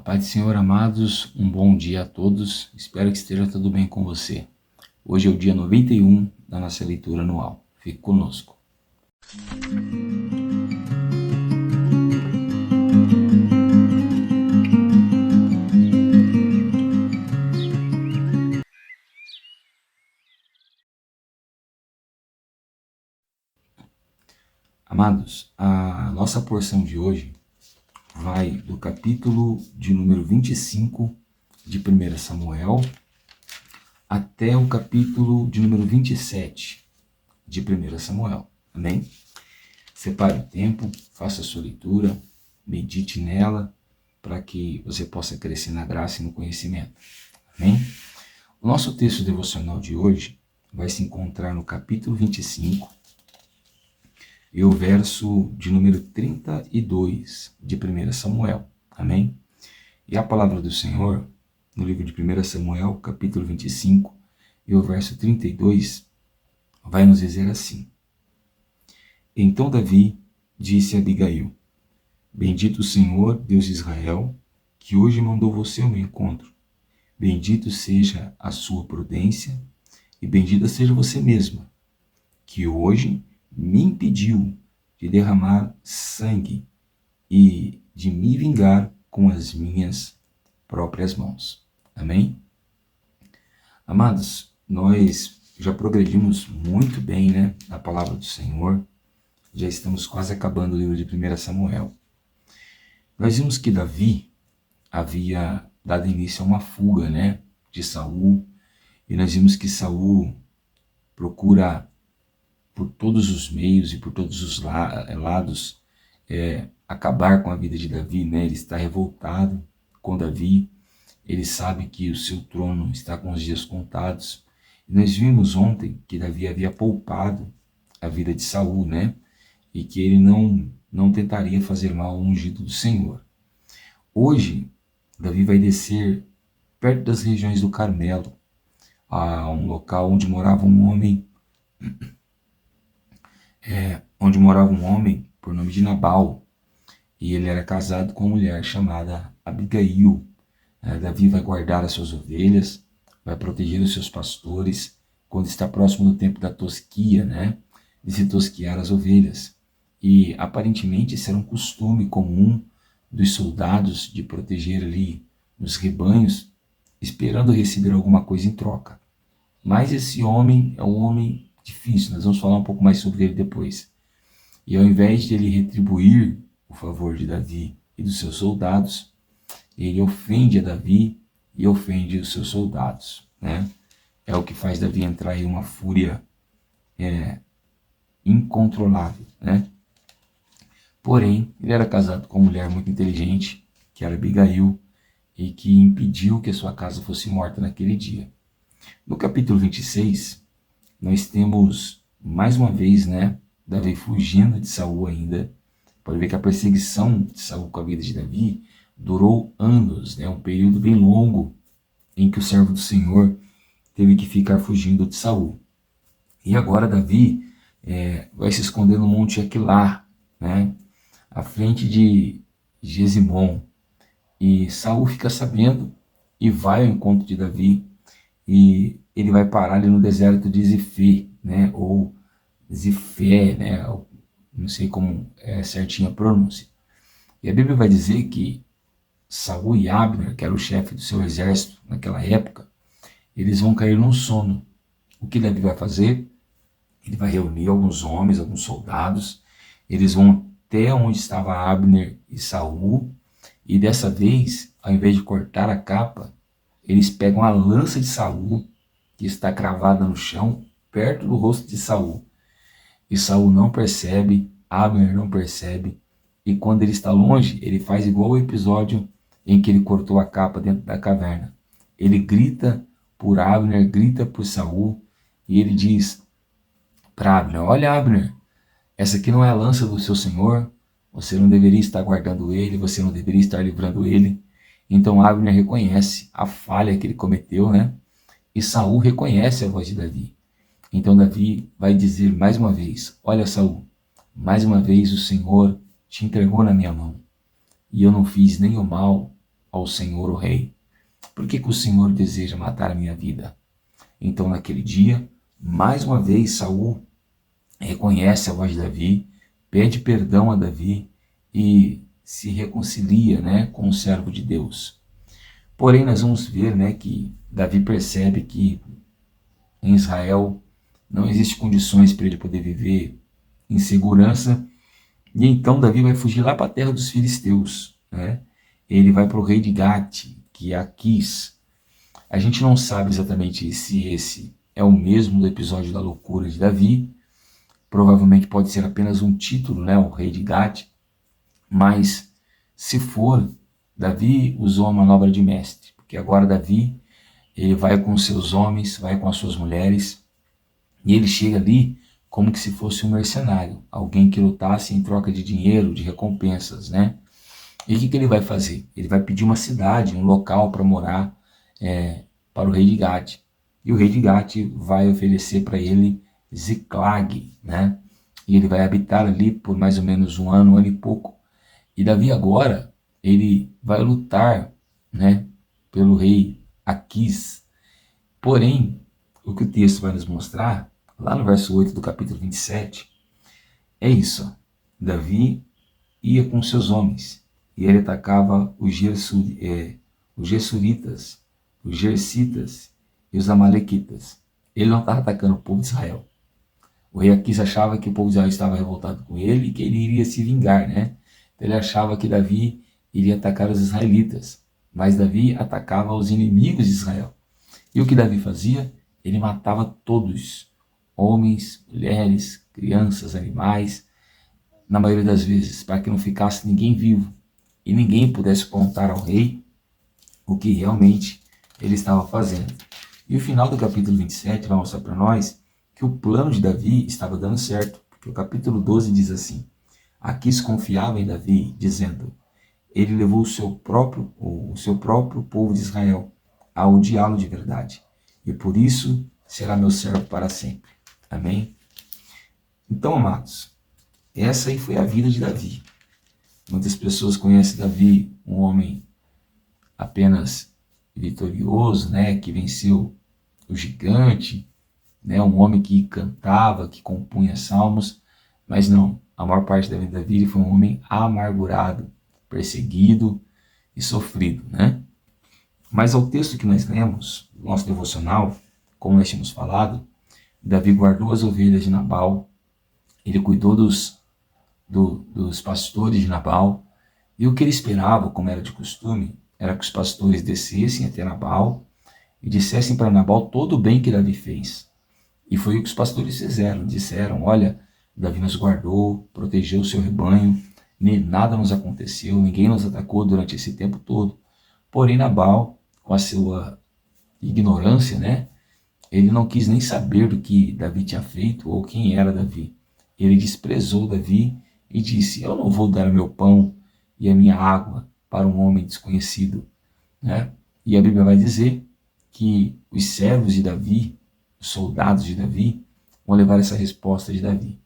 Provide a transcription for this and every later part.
Paz do Senhor, amados, um bom dia a todos, espero que esteja tudo bem com você. Hoje é o dia 91 da nossa leitura anual, fique conosco. Amados, a nossa porção de hoje vai do capítulo de número 25 de 1 Samuel até o capítulo de número 27 de 1 Samuel. Amém? Separe o tempo, faça a sua leitura, medite nela, para que você possa crescer na graça e no conhecimento. Amém? O nosso texto devocional de hoje vai se encontrar no capítulo 25 e o verso de número 32 de 1 Samuel. Amém? E a palavra do Senhor, no livro de 1 Samuel, capítulo 25, e o verso 32, vai nos dizer assim: Então Davi disse a Abigail: Bendito o Senhor, Deus de Israel, que hoje mandou você ao meu encontro. Bendito seja a sua prudência e bendita seja você mesma, que hoje me impediu de derramar sangue e de me vingar com as minhas próprias mãos. Amém? Amados, nós já progredimos muito bem, na palavra do Senhor. Já estamos quase acabando o livro de 1 Samuel. Nós vimos que Davi havia dado início a uma fuga, de Saul, e nós vimos que Saul procura por todos os meios e por todos os lados acabar com a vida de Davi, Ele está revoltado com Davi, ele sabe que o seu trono está com os dias contados. E nós vimos ontem que Davi havia poupado a vida de Saul, e que ele não tentaria fazer mal ao ungido do Senhor. Hoje, Davi vai descer perto das regiões do Carmelo, a um local onde morava um homem por nome de Nabal, e ele era casado com uma mulher chamada Abigail. Davi vai guardar as suas ovelhas, vai proteger os seus pastores, quando está próximo do tempo da tosquia, de se tosquiar as ovelhas. E aparentemente esse era um costume comum dos soldados de proteger ali os rebanhos, esperando receber alguma coisa em troca. Mas esse homem é um homem difícil, nós vamos falar um pouco mais sobre ele depois. E ao invés de ele retribuir o favor de Davi e dos seus soldados, ele ofende a Davi e ofende os seus soldados. É o que faz Davi entrar em uma fúria incontrolável. Porém, ele era casado com uma mulher muito inteligente, que era Abigail, e que impediu que a sua casa fosse morta naquele dia. No capítulo 26, nós temos mais uma vez, Davi fugindo de Saul ainda. Pode ver que a perseguição de Saul com a vida de Davi durou anos, um período bem longo em que o servo do Senhor teve que ficar fugindo de Saul. E agora Davi vai se esconder no Monte Aquilá, à frente de Gesimon. E Saul fica sabendo e vai ao encontro de Davi, e ele vai parar ali no deserto de Zifé, ou Zifé, não sei como é certinha a pronúncia. E a Bíblia vai dizer que Saul e Abner, que era o chefe do seu exército naquela época, eles vão cair num sono. O que Davi vai fazer? Ele vai reunir alguns homens, alguns soldados, eles vão até onde estava Abner e Saul, e dessa vez, ao invés de cortar a capa, eles pegam a lança de Saul, que está cravada no chão, perto do rosto de Saul. E Saul não percebe, Abner não percebe, e quando ele está longe, ele faz igual o episódio em que ele cortou a capa dentro da caverna. Ele grita por Abner, grita por Saul, e ele diz para Abner: olha, Abner, essa aqui não é a lança do seu senhor, você não deveria estar guardando ele, você não deveria estar livrando ele. Então Abner reconhece a falha que ele cometeu, e Saul reconhece a voz de Davi. Então Davi vai dizer mais uma vez: olha, Saul, mais uma vez o Senhor te entregou na minha mão, e eu não fiz nem o mal ao Senhor, o rei? Por que que o Senhor deseja matar a minha vida? Então, naquele dia, mais uma vez, Saul reconhece a voz de Davi, pede perdão a Davi e se reconcilia, né, com o servo de Deus. Porém, nós vamos ver, né, que Davi percebe que em Israel não existem condições para ele poder viver em segurança, e então Davi vai fugir lá para a terra dos filisteus, né? Ele vai para o rei de Gate, que é Aquis. A gente não sabe exatamente se esse é o mesmo do episódio da loucura de Davi, provavelmente pode ser apenas um título, né, o rei de Gate, mas se for, Davi usou uma manobra de mestre, porque agora Davi ele vai com seus homens, vai com as suas mulheres, e ele chega ali como que se fosse um mercenário, alguém que lutasse em troca de dinheiro, de recompensas, né? E o que ele vai fazer? Ele vai pedir uma cidade, um local para morar para o rei de Gate. E o rei de Gate vai oferecer para ele Ziklag, né? E ele vai habitar ali por mais ou menos um ano e pouco. E Davi agora, ele vai lutar, né, pelo rei Aquis. Porém, o que o texto vai nos mostrar, lá no verso 8 do capítulo 27, é isso. Davi ia com seus homens e ele atacava os Gessuritas, os Gersitas e os Amalequitas. Ele não estava atacando o povo de Israel. O rei Aquis achava que o povo de Israel estava revoltado com ele e que ele iria se vingar, né? Então ele achava que Davi iria atacar os israelitas, mas Davi atacava os inimigos de Israel. E o que Davi fazia? Ele matava todos, homens, mulheres, crianças, animais, na maioria das vezes, para que não ficasse ninguém vivo e ninguém pudesse contar ao rei o que realmente ele estava fazendo. E o final do capítulo 27 vai mostrar para nós que o plano de Davi estava dando certo, porque o capítulo 12 diz assim: Aquis confiava em Davi, dizendo: ele levou o seu próprio povo de Israel a odiá-lo de verdade, e por isso será meu servo para sempre. Amém? Então, amados, essa aí foi a vida de Davi. Muitas pessoas conhecem Davi, um homem apenas vitorioso, né, que venceu o gigante, né, um homem que cantava, que compunha salmos, mas não, a maior parte da vida de Davi foi um homem amargurado, perseguido e sofrido, né? Mas ao texto que nós lemos, no nosso devocional, como nós tínhamos falado, Davi guardou as ovelhas de Nabal, ele cuidou dos pastores de Nabal, e o que ele esperava, como era de costume, era que os pastores descessem até Nabal e dissessem para Nabal todo o bem que Davi fez. E foi o que os pastores fizeram, disseram: olha, Davi nos guardou, protegeu o seu rebanho, nem nada nos aconteceu, ninguém nos atacou durante esse tempo todo. Porém, Nabal, com a sua ignorância, né, ele não quis nem saber do que Davi tinha feito ou quem era Davi. Ele desprezou Davi e disse: eu não vou dar o meu pão e a minha água para um homem desconhecido, né? E a Bíblia vai dizer que os servos de Davi, os soldados de Davi, vão levar essa resposta de Davi.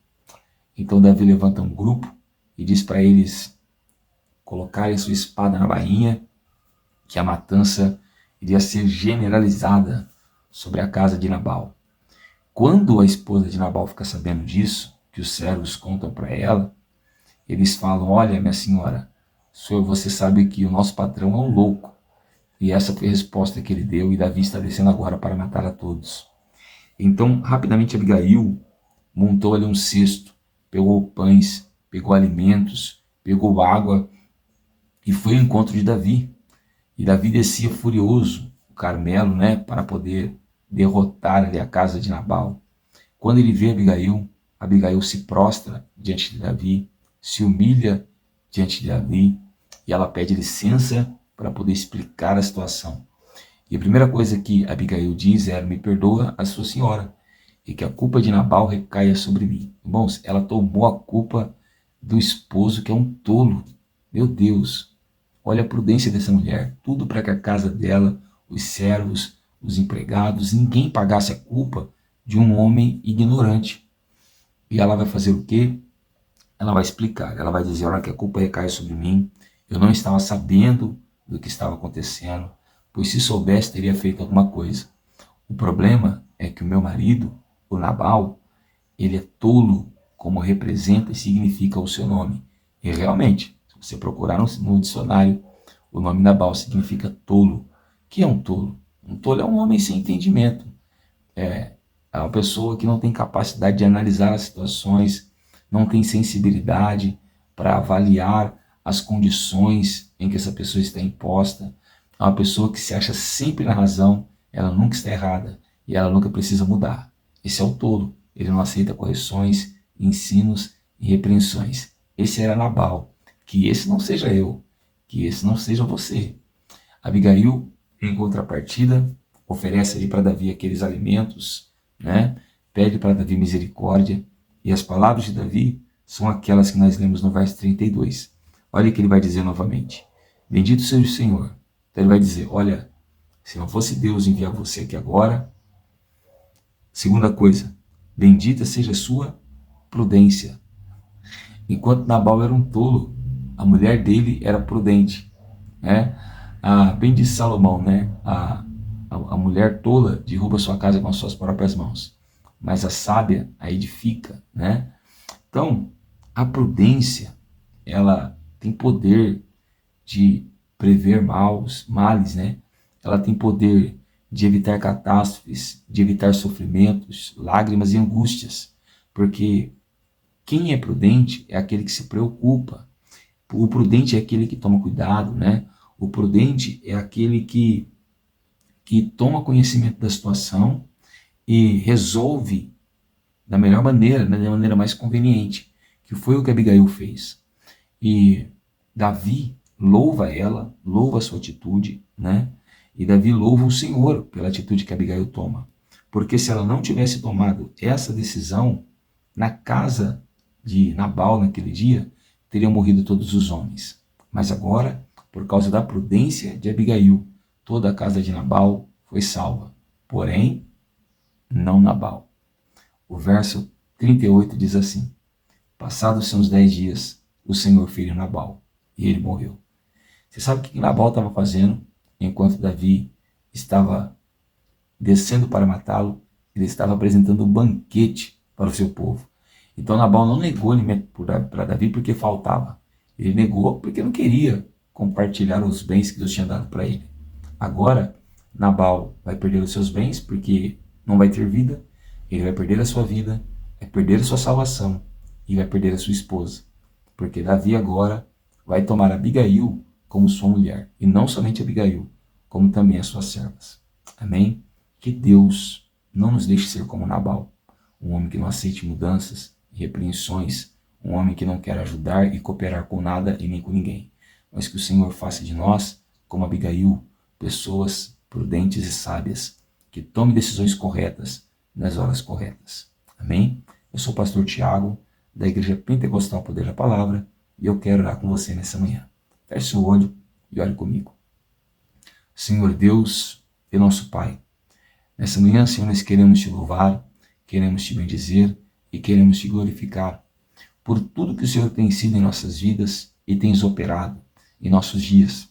Então Davi levanta um grupo e diz para eles colocarem sua espada na bainha, que a matança iria ser generalizada sobre a casa de Nabal. Quando a esposa de Nabal fica sabendo disso, que os servos contam para ela, eles falam: olha, minha senhora, você sabe que o nosso patrão é um louco. E essa foi a resposta que ele deu, e Davi está descendo agora para matar a todos. Então, rapidamente, Abigail montou ali um cesto, pegou pães, pegou alimentos, pegou água e foi ao encontro de Davi. E Davi descia furioso o Carmelo, né, para poder derrotar ali a casa de Nabal. Quando ele vê Abigail, Abigail se prostra diante de Davi, se humilha diante de Davi e ela pede licença para poder explicar a situação. E a primeira coisa que Abigail diz é: me perdoa a sua senhora, e que a culpa de Nabal recaia sobre mim. Irmãos, ela tomou a culpa do esposo, que é um tolo. Meu Deus, olha a prudência dessa mulher. Tudo para que a casa dela, os servos, os empregados, ninguém pagasse a culpa de um homem ignorante. E ela vai fazer o quê? Ela vai explicar, ela vai dizer: olha, que a culpa recai sobre mim, eu não estava sabendo do que estava acontecendo, pois se soubesse teria feito alguma coisa. O problema é que o meu marido, o Nabal, ele é tolo, como representa e significa o seu nome. E realmente, se você procurar no dicionário, o nome Nabal significa tolo. O que é um tolo? Um tolo é um homem sem entendimento. É uma pessoa que não tem capacidade de analisar as situações, não tem sensibilidade para avaliar as condições em que essa pessoa está imposta. É uma pessoa que se acha sempre na razão, ela nunca está errada e ela nunca precisa mudar. Esse é o tolo. Ele não aceita correções, ensinos e repreensões. Esse era Nabal. Que esse não seja eu, que esse não seja você. Abigail, em contrapartida, oferece ali para Davi aqueles alimentos, né? Pede para Davi misericórdia, e as palavras de Davi são aquelas que nós lemos no verso 32. Olha o que ele vai dizer novamente. Bendito seja o Senhor. Então ele vai dizer, olha, se não fosse Deus enviar você aqui agora. Segunda coisa, bendita seja a sua prudência. Enquanto Nabal era um tolo, a mulher dele era prudente, né? Bem disse Salomão, né? A mulher tola derruba sua casa com as suas próprias mãos, mas a sábia a edifica, né? Então, a prudência, ela tem poder de prever males, né? Ela tem poder de evitar catástrofes, de evitar sofrimentos, lágrimas e angústias, porque quem é prudente é aquele que se preocupa. O prudente é aquele que toma cuidado, né? O prudente é aquele que toma conhecimento da situação e resolve da melhor maneira, né? Da maneira mais conveniente, que foi o que Abigail fez. E Davi louva ela, louva a sua atitude, né? E Davi louva o Senhor pela atitude que Abigail toma. Porque se ela não tivesse tomado essa decisão, na casa de Nabal naquele dia, teriam morrido todos os homens. Mas agora, por causa da prudência de Abigail, toda a casa de Nabal foi salva. Porém, não Nabal. O verso 38 diz assim: passados uns 10 dias, o Senhor feriu Nabal, e ele morreu. Você sabe o que Nabal estava fazendo enquanto Davi estava descendo para matá-lo? Ele estava apresentando um banquete para o seu povo. Então Nabal não negou alimento para Davi porque faltava. Ele negou porque não queria compartilhar os bens que Deus tinha dado para ele. Agora, Nabal vai perder os seus bens porque não vai ter vida. Ele vai perder a sua vida, vai perder a sua salvação e vai perder a sua esposa. Porque Davi agora vai tomar Abigail como sua mulher. E não somente Abigail, como também as suas servas. Amém? Que Deus não nos deixe ser como Nabal, um homem que não aceite mudanças e repreensões, um homem que não quer ajudar e cooperar com nada e nem com ninguém. Mas que o Senhor faça de nós, como Abigail, pessoas prudentes e sábias, que tomem decisões corretas nas horas corretas. Amém? Eu sou o pastor Tiago, da Igreja Pentecostal Poder da Palavra, e eu quero orar com você nessa manhã. Feche o olho e ore comigo. Senhor Deus e nosso Pai, nessa manhã, Senhor, nós queremos te louvar, queremos te bendizer e queremos te glorificar por tudo que o Senhor tem sido em nossas vidas e tens operado em nossos dias.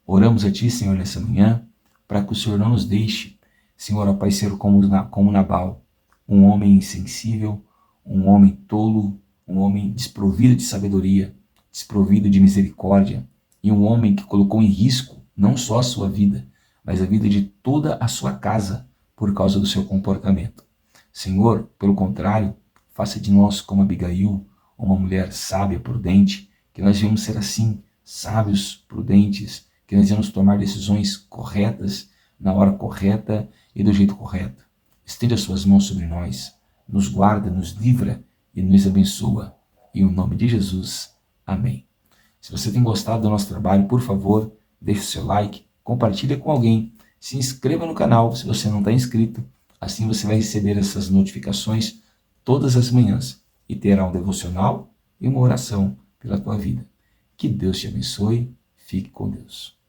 Oramos a Ti, Senhor, nessa manhã, para que o Senhor não nos deixe, Senhor, ó Pai, ser como Nabal, um homem insensível, um homem tolo, um homem desprovido de sabedoria, desprovido de misericórdia, e um homem que colocou em risco não só a sua vida, mas a vida de toda a sua casa por causa do seu comportamento. Senhor, pelo contrário, faça de nós como Abigail, uma mulher sábia, prudente, que nós venhamos ser assim, sábios, prudentes, que nós venhamos tomar decisões corretas, na hora correta e do jeito correto. Estende as suas mãos sobre nós, nos guarda, nos livra e nos abençoa. Em nome de Jesus. Amém. Se você tem gostado do nosso trabalho, por favor, deixe o seu like, compartilhe com alguém, se inscreva no canal se você não está inscrito, assim você vai receber essas notificações todas as manhãs e terá um devocional e uma oração pela tua vida. Que Deus te abençoe, fique com Deus.